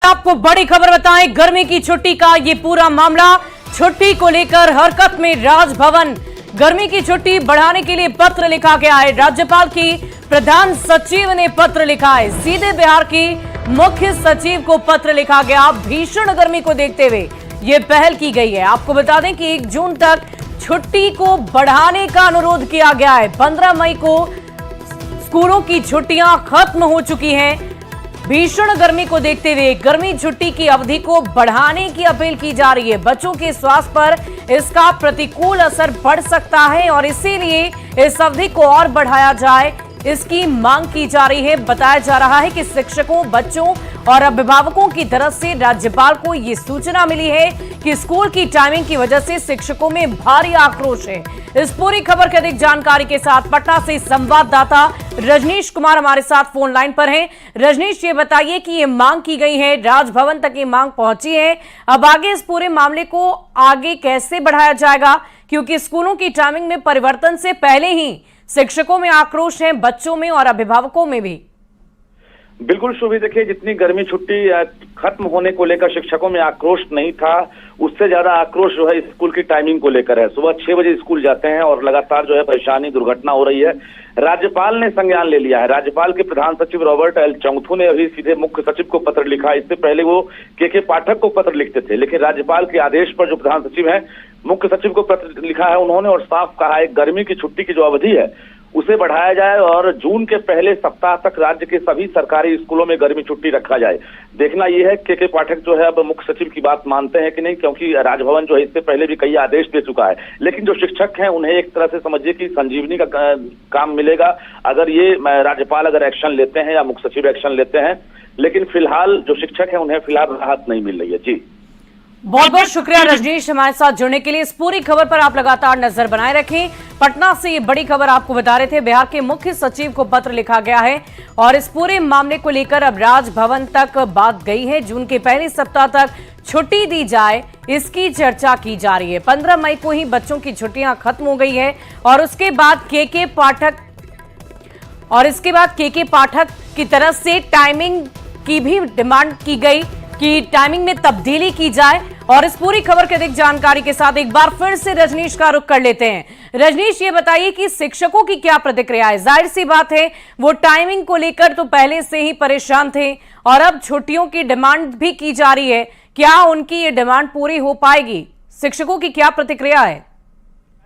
आपको बड़ी खबर बताएं, गर्मी की छुट्टी का ये पूरा मामला। छुट्टी को लेकर हरकत में राजभवन। गर्मी की छुट्टी बढ़ाने के लिए पत्र लिखा गया है। राज्यपाल की प्रधान सचिव ने पत्र लिखा है। सीधे बिहार की मुख्य सचिव को पत्र लिखा गया। भीषण गर्मी को देखते हुए ये पहल की गई है। आपको बता दें कि 1 जून तक छुट्टी को बढ़ाने का अनुरोध किया गया है। 15 मई को स्कूलों की छुट्टियां खत्म हो चुकी हैं। भीषण गर्मी को देखते हुए गर्मी छुट्टी की अवधि को बढ़ाने की अपील की जा रही है। बच्चों के स्वास्थ्य पर इसका प्रतिकूल असर पड़ सकता है और इसीलिए इस अवधि को और बढ़ाया जाए, इसकी मांग की जा रही है। बताया जा रहा है कि शिक्षकों, बच्चों और अभिभावकों की तरफ से राज्यपाल को ये सूचना मिली है कि स्कूल की टाइमिंग की वजह से शिक्षकों में भारी आक्रोश है। इस पूरी खबर की अधिक जानकारी के साथ पटना से संवाददाता रजनीश कुमार हमारे साथ फोन लाइन पर हैं। रजनीश, ये बताइए कि ये मांग की गई है, राजभवन तक ये मांग पहुंची है, अब आगे इस पूरे मामले को आगे कैसे बढ़ाया जाएगा, क्योंकि स्कूलों की टाइमिंग में परिवर्तन से पहले ही शिक्षकों में आक्रोश है, बच्चों में और अभिभावकों में भी। बिल्कुल शुभी, देखिए जितनी गर्मी छुट्टी खत्म होने को लेकर शिक्षकों में आक्रोश नहीं था, उससे ज्यादा आक्रोश जो है स्कूल की टाइमिंग को लेकर है। सुबह 6 बजे स्कूल जाते हैं और लगातार जो है परेशानी, दुर्घटना हो रही है। राज्यपाल ने संज्ञान ले लिया है। राज्यपाल के प्रधान सचिव रॉबर्ट एल चौंगथू ने अभी सीधे मुख्य सचिव को पत्र लिखा। इससे पहले वो के पाठक को पत्र लिखते थे, लेकिन राज्यपाल के आदेश पर जो प्रधान सचिव है, मुख्य सचिव को पत्र लिखा है उन्होंने और साफ कहा है गर्मी की छुट्टी की जो अवधि है उसे बढ़ाया जाए और जून के पहले सप्ताह तक राज्य के सभी सरकारी स्कूलों में गर्मी छुट्टी रखा जाए। देखना यह है के पाठक जो है अब मुख्य सचिव की बात मानते हैं कि नहीं, क्योंकि राजभवन जो है इससे पहले भी कई आदेश दे चुका है। लेकिन जो शिक्षक हैं उन्हें एक तरह से समझिए कि संजीवनी का काम मिलेगा अगर ये राज्यपाल अगर एक्शन लेते हैं या मुख्य सचिव एक्शन लेते हैं। लेकिन फिलहाल जो शिक्षक है उन्हें फिलहाल राहत नहीं मिल रही है। जी, बहुत बहुत शुक्रिया रजनीश हमारे साथ जुड़ने के लिए। इस पूरी खबर पर आप लगातार नजर बनाए रखें। पटना से ये बड़ी खबर आपको बता रहे थे, बिहार के मुख्य सचिव को पत्र लिखा गया है और इस पूरे मामले को लेकर अब राजभवन तक बात गई है। जून के पहले सप्ताह तक छुट्टी दी जाए, इसकी चर्चा की जा रही है। 15 मई को ही बच्चों की छुट्टियां खत्म हो गई है और उसके बाद के पाठक की तरफ से टाइमिंग की भी डिमांड की गई कि टाइमिंग में तब्दीली की जाए। और इस पूरी खबर की अधिक जानकारी के साथ एक बार फिर से रजनीश का रुख कर लेते हैं। रजनीश, ये बताइए कि शिक्षकों की क्या प्रतिक्रिया है? जाहिर सी बात है वो टाइमिंग को लेकर तो पहले से ही परेशान थे और अब छुट्टियों की डिमांड भी की जा रही है। क्या उनकी ये डिमांड पूरी हो पाएगी? शिक्षकों की क्या प्रतिक्रिया है?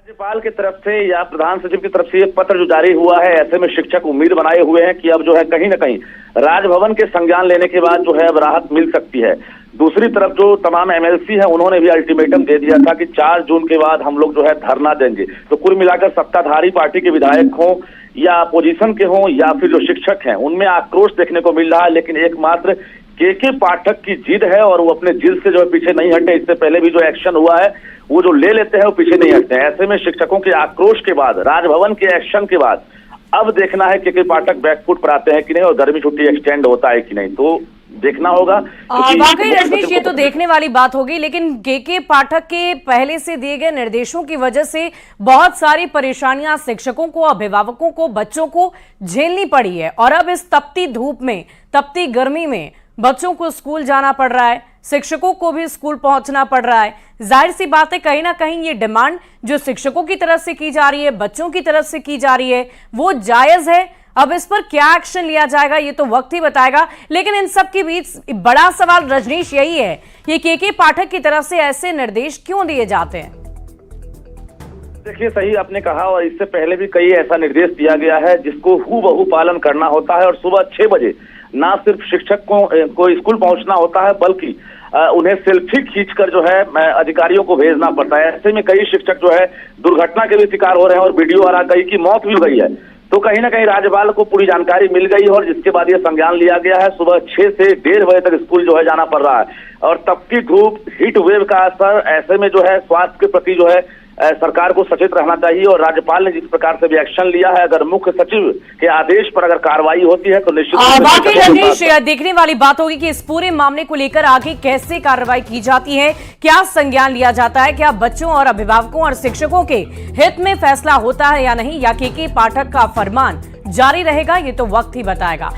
राज्यपाल की तरफ से या प्रधान सचिव की तरफ से ये पत्र जो जारी हुआ है, ऐसे में शिक्षक उम्मीद बनाए हुए हैं कि अब जो है कहीं ना कहीं राजभवन के संज्ञान लेने के बाद जो है अब राहत मिल सकती है। दूसरी तरफ जो तमाम एमएलसी हैं उन्होंने भी अल्टीमेटम दे दिया था कि 4 जून के बाद हम लोग जो है धरना देंगे। तो कुल मिलाकर सत्ताधारी पार्टी के विधायक हों या अपोजिशन के हों या फिर जो शिक्षक हैं, उनमें आक्रोश देखने को मिल रहा है। लेकिन एकमात्र के पाठक की जिद है और वो अपने जिद से जो है पीछे नहीं हटे। इससे पहले भी जो एक्शन हुआ है वो जो ले लेते हैं वो पीछे नहीं हटते हैं। ऐसे में शिक्षकों के आक्रोश के बाद, राजभवन के एक्शन के बाद अब देखना है के पाठक बैकफुट पर आते हैं कि नहीं और गर्मी छुट्टी एक्सटेंड होता है कि नहीं, तो देखना होगा। वाकई रजनीश, ये तो देखने वाली बात होगी। लेकिन के पाठक के पहले से दिए गए निर्देशों की वजह से बहुत सारी परेशानियां शिक्षकों को, अभिभावकों को, बच्चों को झेलनी पड़ी है और अब इस तपती धूप में, तपती गर्मी में बच्चों को स्कूल जाना पड़ रहा है, शिक्षकों को भी स्कूल पहुंचना पड़ रहा है। जाहिर सी बात है कहीं ना कहीं ये डिमांड जो शिक्षकों की तरफ से की जा रही है, बच्चों की तरफ से की जा रही है, वो जायज है। अब इस पर क्या एक्शन लिया जाएगा ये तो वक्त ही बताएगा। लेकिन इन सब के बीच बड़ा सवाल रजनीश यही है, ये के पाठक की तरफ से ऐसे निर्देश क्यों दिए जाते हैं? देखिए, सही आपने कहा और इससे पहले भी कई ऐसा निर्देश दिया गया है जिसको हूबहू पालन करना होता है और सुबह 6 बजे ना सिर्फ शिक्षक को स्कूल पहुंचना होता है बल्कि उन्हें सेल्फी खींचकर जो है अधिकारियों को भेजना पड़ता है। ऐसे में कई शिक्षक जो है दुर्घटना के भी शिकार हो रहे हैं और वीडियो आ रहा, कई की मौत भी हो गई है। तो कहीं ना कहीं राज्यपाल को पूरी जानकारी मिल गई और जिसके बाद ये संज्ञान लिया गया है। सुबह 6 से 1:30 बजे तक स्कूल जो है जाना पड़ रहा है और तपती धूप, हीट वेव का असर, ऐसे में जो है स्वास्थ्य के प्रति जो है सरकार को सचेत रहना चाहिए। और राज्यपाल ने जिस प्रकार से भी एक्शन लिया है, अगर मुख्य सचिव के आदेश पर अगर कार्रवाई होती है तो निश्चित देखने वाली बात होगी कि इस पूरे मामले को लेकर आगे कैसे कार्रवाई की जाती है, क्या संज्ञान लिया जाता है, क्या बच्चों और अभिभावकों और शिक्षकों के हित में फैसला होता है या नहीं, या के पाठक का फरमान जारी रहेगा, ये तो वक्त ही बताएगा।